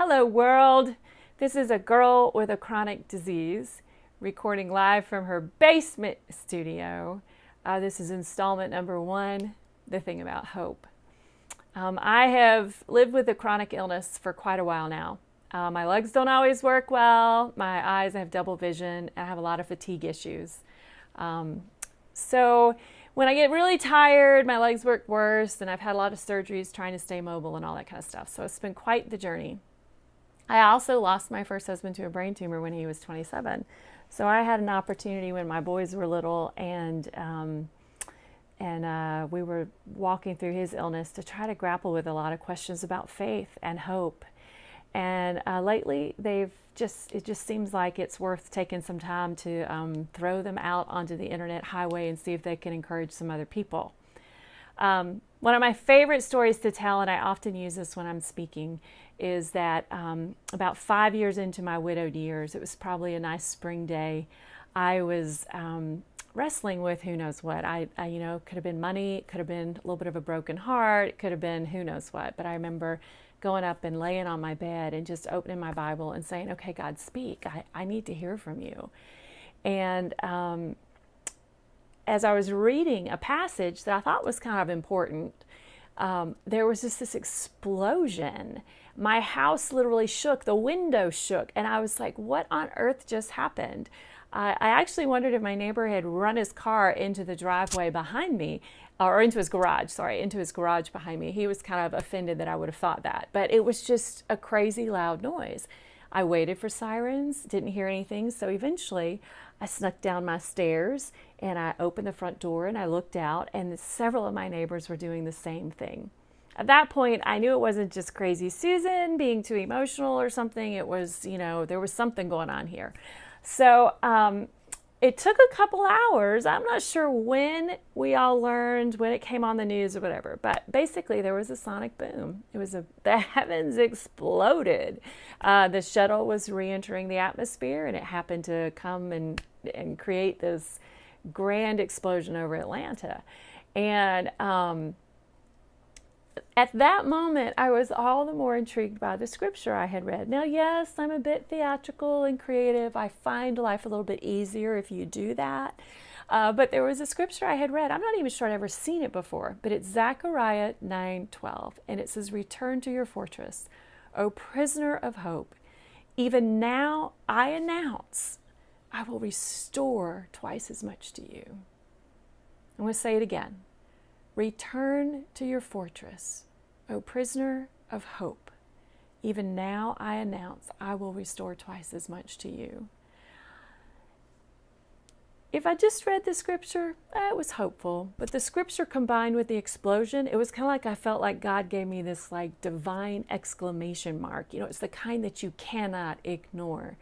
Hello, world. This is a girl with a chronic disease recording live from her basement studio. This is installment number 1, The Thing About Hope. I have lived with a chronic illness for quite a while now. My legs don't always work well. My eyes, I have double vision, and I have a lot of fatigue issues. So when I get really tired, my legs work worse, and I've had a lot of surgeries trying to stay mobile and all that kind of stuff. So it's been quite the journey. I also lost my first husband to a brain tumor when he was 27. So I had an opportunity when my boys were little, and we were walking through his illness to try to grapple with a lot of questions about faith and hope. And lately, it just seems like it's worth taking some time to throw them out onto the internet highway and see if they can encourage some other people. One of my favorite stories to tell, and I often use this when I'm speaking, is that about 5 years into my widowed years, it was probably a nice spring day, I was wrestling with who knows what. I could have been money, it could have been a little bit of a broken heart, it could have been who knows what. But I remember going up and laying on my bed and just opening my Bible and saying, okay, God, speak. I need to hear from you. And as I was reading a passage that I thought was kind of important, there was just this explosion. My house literally shook, the window shook, and I was like, what on earth just happened? I actually wondered if my neighbor had run his car into the driveway behind me, or into his garage behind me. He was kind of offended that I would have thought that, but it was just a crazy loud noise. I waited for sirens, didn't hear anything, so eventually I snuck down my stairs and I opened the front door and I looked out, and several of my neighbors were doing the same thing. At that point, I knew it wasn't just crazy Susan being too emotional or something. It was, there was something going on here. So it took a couple hours. I'm not sure when we all learned, when it came on the news or whatever, but basically there was a sonic boom. The heavens exploded. The shuttle was re-entering the atmosphere, and it happened to come and create this grand explosion over Atlanta. And at that moment, I was all the more intrigued by the scripture I had read. Now, yes, I'm a bit theatrical and creative. I find life a little bit easier if you do that. But there was a scripture I had read. I'm not even sure I'd ever seen it before, but it's Zechariah 9:12. And it says, "Return to your fortress, O prisoner of hope. Even now I announce, I will restore twice as much to you." I'm going to say it again. Return to your fortress, O prisoner of hope. Even now I announce, I will restore twice as much to you. If I just read the scripture, it was hopeful. But the scripture combined with the explosion, it was kind of like I felt like God gave me this divine exclamation mark. It's the kind that you cannot ignore.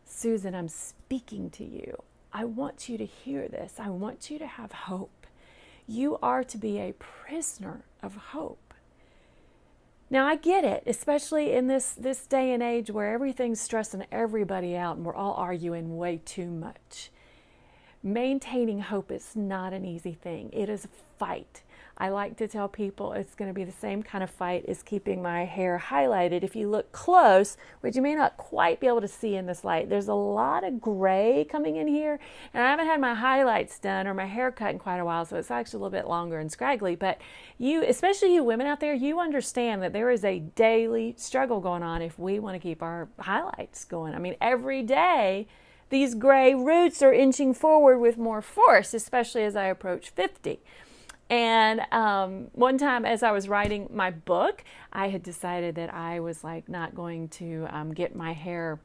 Susan, I'm speaking to you. I want you to hear this. I want you to have hope. You are to be a prisoner of hope. Now, I get it, especially in this day and age where everything's stressing everybody out and we're all arguing way too much. Maintaining hope is not an easy thing. It is a fight. I like to tell people it's going to be the same kind of fight as keeping my hair highlighted. If you look close, which you may not quite be able to see in this light, there's a lot of gray coming in here. And I haven't had my highlights done or my hair cut in quite a while, so it's actually a little bit longer and scraggly. But you, especially you women out there, you understand that there is a daily struggle going on if we want to keep our highlights going. I mean, every day, these gray roots are inching forward with more force, especially as I approach 50. And one time as I was writing my book, I had decided that I was not going to get my hair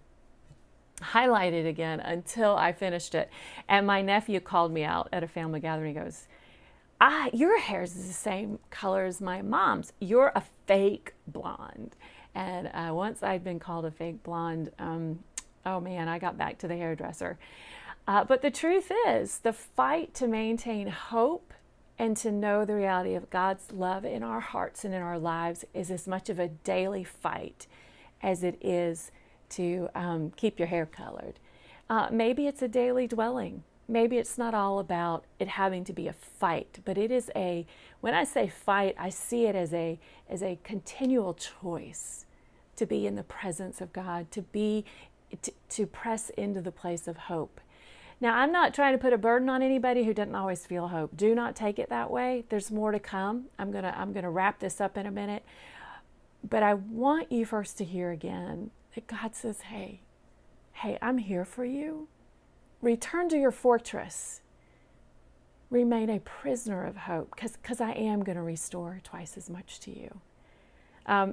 highlighted again until I finished it. And my nephew called me out at a family gathering. He goes, your hair is the same color as my mom's. You're a fake blonde. And once I'd been called a fake blonde, oh man, I got back to the hairdresser. But the truth is, the fight to maintain hope and to know the reality of God's love in our hearts and in our lives is as much of a daily fight as it is to keep your hair colored. Maybe it's a daily dwelling. Maybe it's not all about it having to be a fight, but it is when I say fight, I see it as a continual choice to be in the presence of God, to press into the place of hope. Now, I'm not trying to put a burden on anybody who doesn't always feel hope. Do not take it that way. There's more to come. I'm gonna wrap this up in a minute. But I want you first to hear again that God says, hey, I'm here for you. Return to your fortress. Remain a prisoner of hope, because I am going to restore twice as much to you.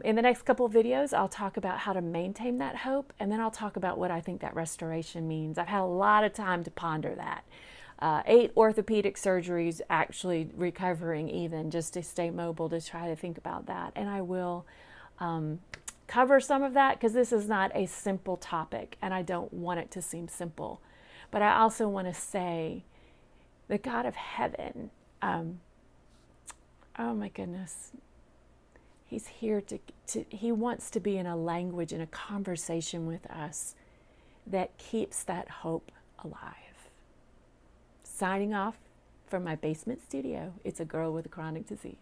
In the next couple of videos, I'll talk about how to maintain that hope, and then I'll talk about what I think that restoration means. I've had a lot of time to ponder that. 8 orthopedic surgeries, actually recovering even, just to stay mobile, to try to think about that. And I will cover some of that, because this is not a simple topic, and I don't want it to seem simple. But I also want to say, the God of heaven, oh my goodness, He's here He wants to be in a language, in a conversation with us that keeps that hope alive. Signing off from my basement studio, it's a girl with a chronic disease.